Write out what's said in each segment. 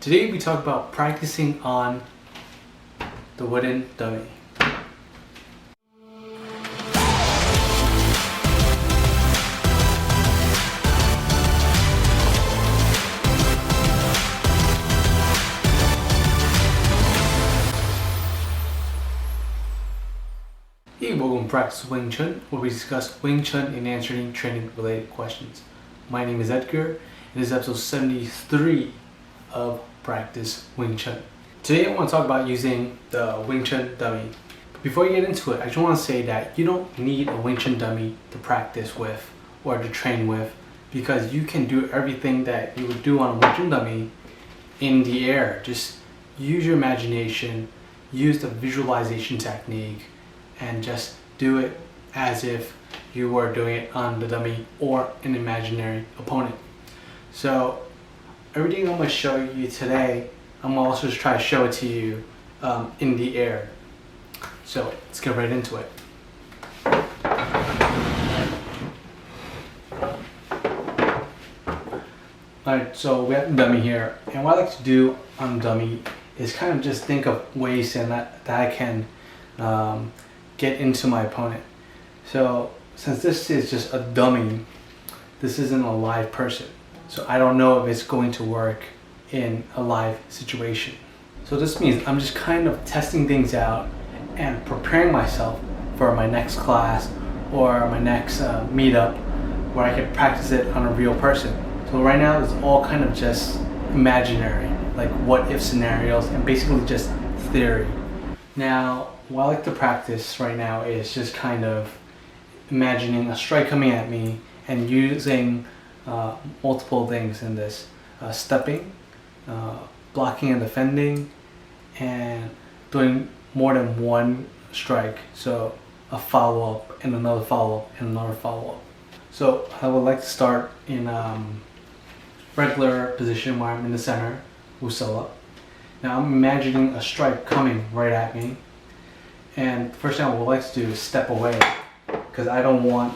Today we talk about practicing on the wooden dummy. Hey, welcome to Practice Wing Chun, where we discuss Wing Chun and answering training related questions. My name is Edgar. It is episode 73 of Practice Wing Chun. Today I want to talk about using the Wing Chun dummy. Before you get into it, I just want to say that you don't need a Wing Chun dummy to practice with or to train with, because you can do everything that you would do on a Wing Chun dummy in the air. Just use your imagination, use the visualization technique, and just do it as if you were doing it on the dummy or an imaginary opponent. So everything I'm going to show you today, I'm going to also try to show it to you in the air. So let's get right into it. Alright, so we have the dummy here, and what I like to do on the dummy is kind of just think of ways that I can get into my opponent. So since this is just a dummy, this isn't a live person, so I don't know if it's going to work in a live situation. So this means I'm just kind of testing things out and preparing myself for my next class or my next meetup where I can practice it on a real person. So right now it's all kind of just imaginary, like what if scenarios, and basically just theory. Now what I like to practice right now is just kind of imagining a strike coming at me and using multiple things in this. Stepping, blocking and defending, and doing more than one strike. So a follow-up and another follow-up and another follow-up. So I would like to start in regular position where I'm in the center, Usala. Now I'm imagining a strike coming right at me. And the first thing I would like to do is step away, because I don't want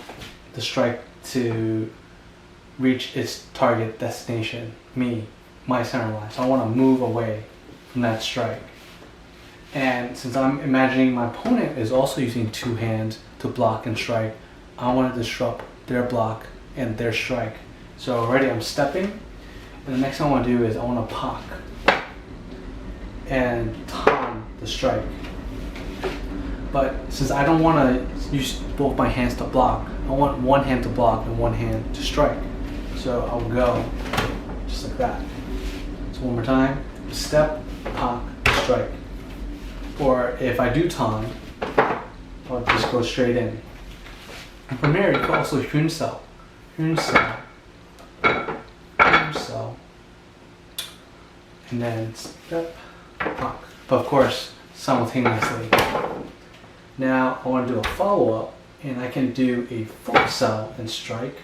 the strike to reach its target destination, my center line. So I want to move away from that strike. And since I'm imagining my opponent is also using two hands to block and strike, I want to disrupt their block and their strike. So already I'm stepping, and the next thing I want to do is I want to pak and tan the strike. But since I don't want to use both my hands to block, I want one hand to block and one hand to strike. So I'll go just like that. So one more time, step, pak, strike. Or if I do tan, I'll just go straight in. And from there, you can also Hyun Seo, and then step, pak. But of course, simultaneously. Now I want to do a follow-up, and I can do a full cell and strike,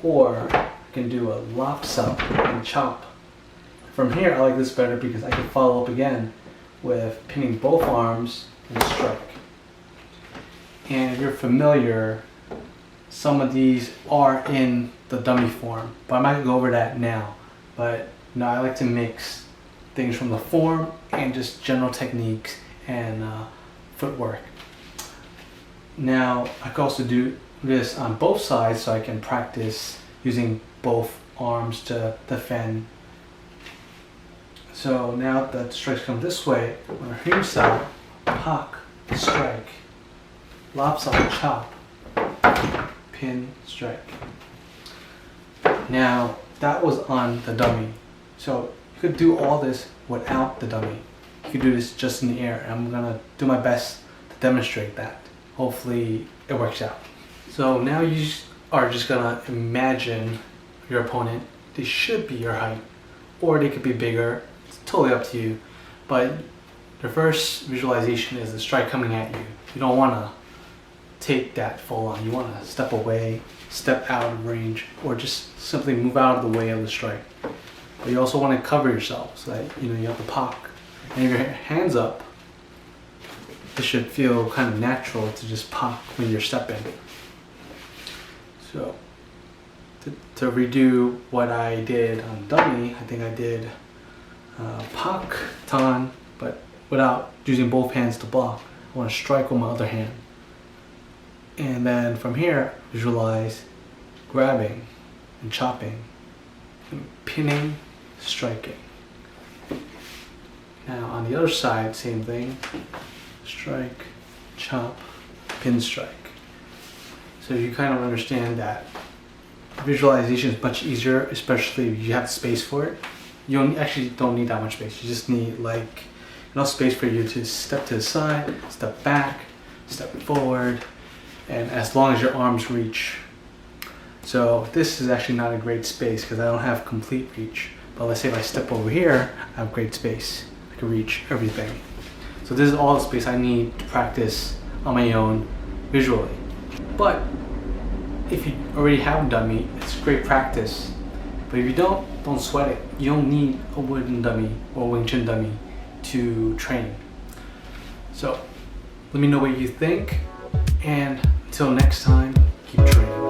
or I can do a lop cell and chop. From here I like this better because I can follow up again with pinning both arms and strike. And if you're familiar, some of these are in the dummy form, but I'm not going to go over that now. But I like to mix things from the form and just general techniques and footwork. Now I can also do this on both sides, so I can practice using both arms to defend. So now that the strikes come this way, I'm going to Hyun Seo, pak, strike, lop cell, chop, pin, strike. Now that was on the dummy. So you could do all this without the dummy. You could do this just in the air, and I'm going to do my best to demonstrate that. Hopefully it works out. So now you are just gonna imagine your opponent. They should be your height, or they could be bigger. It's totally up to you. But the first visualization is the strike coming at you. You don't wanna take that full on. You wanna step away, step out of range, or just simply move out of the way of the strike. But you also wanna cover yourself so that you have the pak. And if your hands up, it should feel kind of natural to just pop when you're stepping. So to redo what I did on dummy, I think I did Pak Tan, but without using both hands to block. I want to strike with my other hand. And then from here, visualize grabbing and chopping, and pinning, striking. Now on the other side, same thing. Strike, chop, pin, strike. So you kind of understand that visualization is much easier, especially if you have space for it. You actually don't need that much space. You just need like enough space for you to step to the side, step back, step forward, and as long as your arms reach. So this is actually not a great space because I don't have complete reach. But let's say if I step over here, I have great space. I can reach everything. So this is all the space I need to practice on my own visually. But if you already have a dummy, it's great practice. But if you don't sweat it. You don't need a wooden dummy or Wing Chun dummy to train. So let me know what you think, and until next time, keep training.